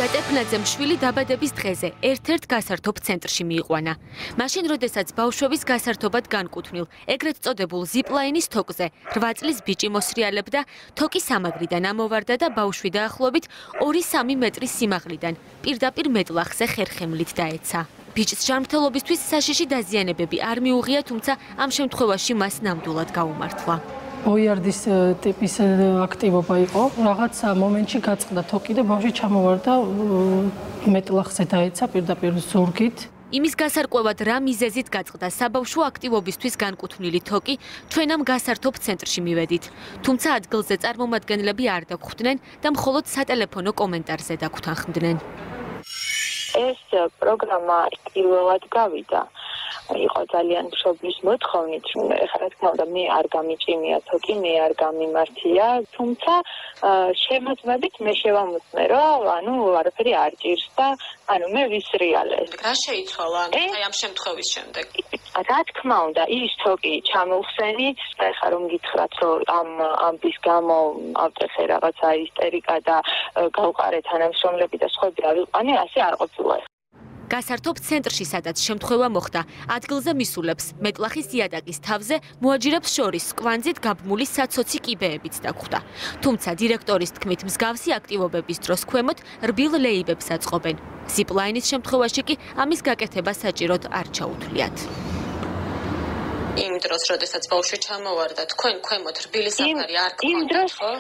იატეფნაძემ შვილი დაბადების დღეზე ერთ-ერთ გასართობ ცენტრში მიიყვანა. მაშინ, როდესაც ბავშვების გასართობად განკუთვნილ, ეგრეთ წოდებულ ზიპლაინის თოკზე 8 წლის ბიჭი მოსრიალებდა, თოკი სამაგრიდან ამოვარდა და ბავშვი დაახლოებით 2-3 მეტრის სიმაღლიდან პირდაპირ მეტლახზე ხერხემლით დაეცა. ბიჭს ჯანმრთელობისთვის საშიში დაზიანებები არ მიუღია, თუმცა ამ შემთხვევაში მას ნამდვილად გაუმართლა. ბოიარდის ტიპის აქტივობა იყო. რაღაც მომენტში გაწყდა თოკი და ბავშვი ჩამოვარდა მეტლახზე დაეცა პირდაპირ ზურგით. იმის გასარკვევად რა მიზეზით გაწყდა საბავშვო აქტივობისთვის განკუთვნილი თოკი, ჩვენ ამ გასართობ ცენტრში მივედით. თუმცა ადგილზე წარმომადგენლები არ დაგხვდნენ და მხოლოდ სატელეფონო კომენტარზე დაგვთანხმდნენ. ეს პროგრამა პირველად გავიდა. იყო ძალიან მშობლის მოთხოვნით. ეხლა რა თქმა უნდა, მე არ გამიჭიმია თოკი, მე არ გამიმართია, თუმცა შემოწმებით მე შევამოწმე, რომ არაფერი არ ჭირს და მე ვისრიალე. რა შეიცვალა აი ამ შემთხვევის შემდეგ? რა თქმა უნდა, ის თოკი ჩამოვხსენით, ეხლა რომ გითხრათ, რომ ამ ამბის გამო ავწეხე რაღაცა ისტერიკა და გავყარე თანამშრომლები და სხვები ავიყვანე, ასე არ ყოფილა. გასართობ ცენტრში, სადაც შემთხვევა მოხდა, ადგილზე მისულებს მეტლახის იატაკის თავზე მოაჯირებს შორის კვანძით გაბმული საცოცი კიბეებიც დაგხვდა. თუმცა დირექტორის თქმით, მსგავსი აქტივობების დროს ქვემოთ რბილ ლეიბებს აწყობენ. ზიპლაინის შემთხვევაში კი ამის გაკეთება საჭიროდ არ ჩაუთვლიათ. იმ დროს, როდესაც ბავშვი ჩამოვარდა, თქვენ ქვემოთ რბილი საფარი არ გქონდათ, ხო?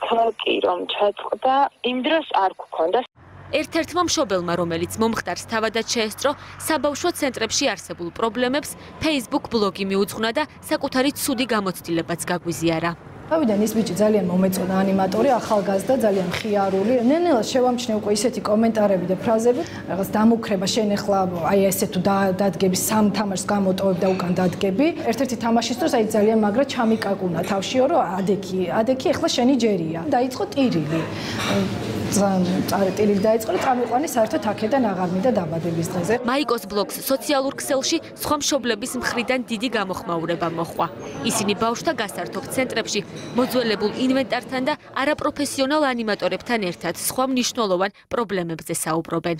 თოკი რომ ჩაწყდა, იმ დროს არ გქონდა. ერთ-ერთმა მშობელმა, რომელიც მომხდარს თავადაც შეესწრო, საბავშვო ცენტრებში არსებულ პრობლემებს Facebook ბლოგი მიუძღვნა და საკუთარი ცუდი გამოცდილებაც გაგვიზიარა. თავიდან ის ბიჭი ძალიან მომეწონა ანიმატორი, ახალგაზრდა, ძალიან მხიარული. ნელ-ნელა შევამჩნე უკვე ისეთი კომენტარები და ფრაზები, რაღაც დამუქრება შენ ახლა აი ესე თუ დადგები სამ თამაშს გამოტოვებ და უკან დადგები. ერთ-ერთი თამაშის დროს აი ძალიან მაგრა ჩამიკაკუნა თავშიო, რომ ადექი ახლა შენი ჯერია. დაიწყო ტირილი. ტირილი დაიწყო და წამიყვანე საერთოდ აქედან აღარ მინდა დაბადების დღეზე. მაიკოს ბლოგს სოციალურ ქსელში სხვა მშობლების მხრიდან დიდი გამოხმაურება მოჰყვა. ისინი ბავშვთა გასართობ ცენტრებში მოძველებულ ინვენტართან და არაპროფესიონალ ანიმატორებთან ერთად სხვა მნიშვნელოვან პრობლემებზე საუბრობენ.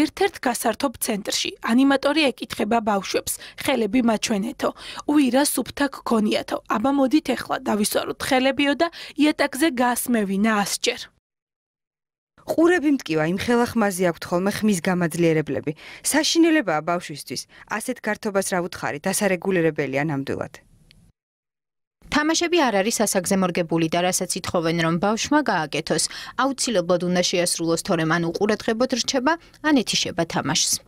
ერთ-ერთ გასართობ ცენტრში ანიმატორი ეკითხება ბავშვებს, ხელები მაჩვენეთო, უირა სუფთა გქონიათო, აბა მოდით ეხლა დავისვაროთ ხელებიო და იატაკზე გასმევინა 100 ჯერ. ყურები მტკივა, იმ ხელახმაზე აქვთ ხოლმე ხმის გამაძლიერებლები. საშინელებაა ბავშვისთვის. ასეთ გართობას რა უთხარით, ასარეგულირებელია ნამდვილად. თამაშები არ არის ასაგზე მორგებული და რასაც ითხოვენ, რომ ბავშვმა გააკეთოს, აუცილებლად უნდა შეასრულოს, თორემ ან უყურადღებოდ რჩება, ან ეთიშება თამაშს.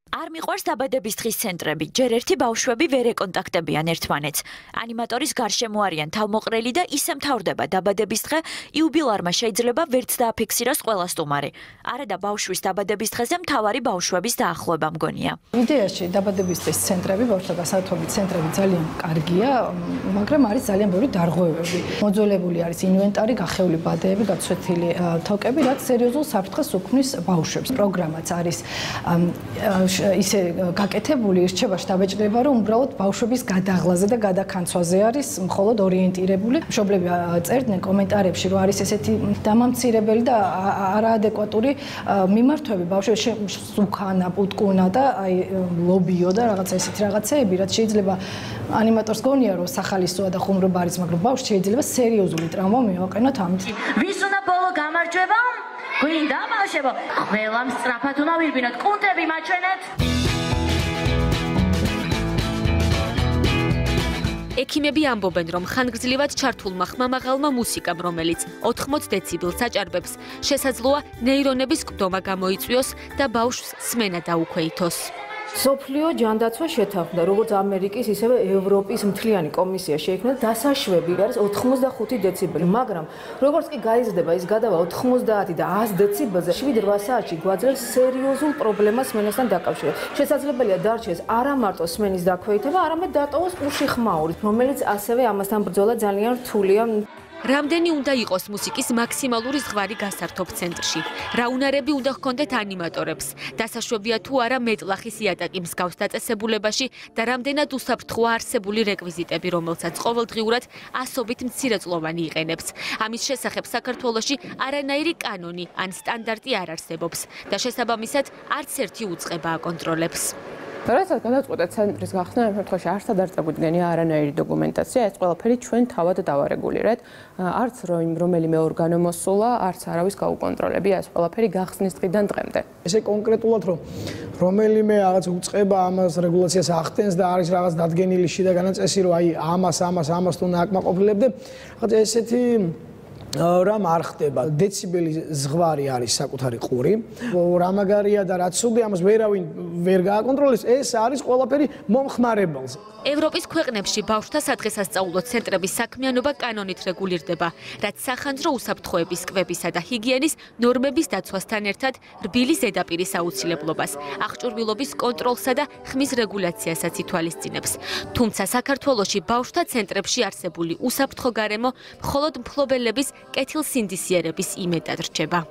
არ მიყვარს დაბადების დღის ცენტრები, ჯერ ერთი ბავშვები ვერ ეკონტაქტებიან ერთმანეთს. ანიმატორის გარშემო არიან თავმოყრელი და ისე მთავრდება დაბადების დღე, იუბილარმა შეიძლება ვერც დააფიქსიროს ყველა სტუმარი. არა და ბავშვის დაბადების დღეზე მთავარი ბავშვების დაახლოება მგონია. იდეაში დაბადების დღის ცენტრები, ბავშვთა გასართობი ცენტრები ძალიან კარგია, მაგრამ არის ძალიან ბევრი დარღვევები. მოძველებული არის ინვენტარი, გახეული ბადეები, გაცვეთილი თოკები, რაც სერიოზულ საფრთხეს უქმნის ბავშვებს. პროგრამაც არის ისე გაკეთებული, რჩება შთაბეჭდება, რომ უბრალოდ ბავშვების გადაღლაზე და გადაქანცვაზე არის მხოლოდ ორიენტირებული. მშობლები წერდნენ კომენტარებში, რომ არის ესეთი დამამცირებელი და არაადეკვატური მიმართვები ბავშვებს უკანა, პუტკუნა და აი ლობიო და რაღაცა ესეთი რაღაცეები, რაც შეიძლება ანიმატორს გონია, რომ სახალისოა და ხუმრობა არის, მაგრამ ბავშვს შეიძლება სერიოზული ტრავმა მიაყენოთ ამით. ვის უნდა ბოლო გამარჯვება? გვინდა ბავშვებო, ყველამ სწრაფად უნდა ვირბინოთ, კუნთები მაჩვენეთ. ექიმები ამბობენ, რომ ხანგრძლივად ჩართულმა ხმამაღალმა მუსიკამ, რომელიც 80 დეციბელს აჭარბებს, შესაძლოა ნეირონების კვდომა გამოიწვიოს და ბავშვს სმენა დაუქვეითოს. სოფლიო ჯანდაცვა შეთანხმდა, როგორც ამერიკის, ისევე ევროპის მთლიანი კომისია შეიქმნა და დასაშვები არის 85 დეციბელი, მაგრამ როგორც კი გაიზრდება ის გადავა 90 და 100 დეციბელზე, 7-8 საათში გვაძლევს სერიოზულ პრობლემას სმენასთან დაკავშირებით. შესაძლებელია დარჩეს არა მარტო სმენის დაქვეითება, არამედ დატოვოს უში ხმაური, რომელიც ასევე ამასთან ბრძოლა ძალიან რთულია. რამდენი უნდა იყოს მუსიკის მაქსიმალური ზღვარი გასართობ ცენტრში? რა უნარები უნდა ჰქონდეთ ანიმატორებს? დასაშვებია თუ არა მეტლახის იატაკი მსგავს დაწესებულებაში და რამდენად უსაფრთხოა არსებული რეკვიზიტები, რომელსაც ყოველდღიურად ასობით მცირეწლოვანი იყენებს. ამის შესახებ საქართველოში არანაირი კანონი ან სტანდარტი არ არსებობს და შესაბამისად არც ერთი უწყება აკონტროლებს. როდესაც გადაწყვეტა ცენტრის გახსნა, ამ შემთხვევაში არცად არ წაგვიდგენია არანაირი დოკუმენტაცია, ეს ყველაფერი ჩვენ თავად დავარეგულირეთ. არც რომელიმე ორგანო მოსულა, არც არავის გაუკონტროლებია ეს ყველაფერი გახსნის დღიდან დღემდე. ესე კონკრეტულად რომ რომელიმე რაღაც უწყება ამას რეგულაციას ახდენს და არის რაღაც დადგენილი შიდა განაწესი, რომ აი ამას თუ ნაკმაყოფილებდე, რაღაც ესეთი რამ არ ხდება. დეციბელი ზღვარი არის საკუთარი ყური. რა მაგარია და რაც სუდი ამას ვერავინ ვერ გააკონტროლებს, ეს არის ყველაფერი მომხმარებელზე. ევროპის ქვეყნებში ბავშვთა სადღესასწაულო ცენტრების საქმიანობა კანონით რეგულირდება, რაც სახანძრო უსაფრთხოების, კვებისა და ჰიგიენის ნორმების დაცვასთან ერთად რბილი ზედაპირის აუცილებლობას, აღჭურვილობის კონტროლსა და ხმის რეგულაციასაც ითვალისწინებს. თუმცა საქართველოში ბავშვთა ცენტრებში არსებული უსაფრთხო გარემო მხოლოდ მფლობელების კეთილსინდისიერების იმედად რჩება.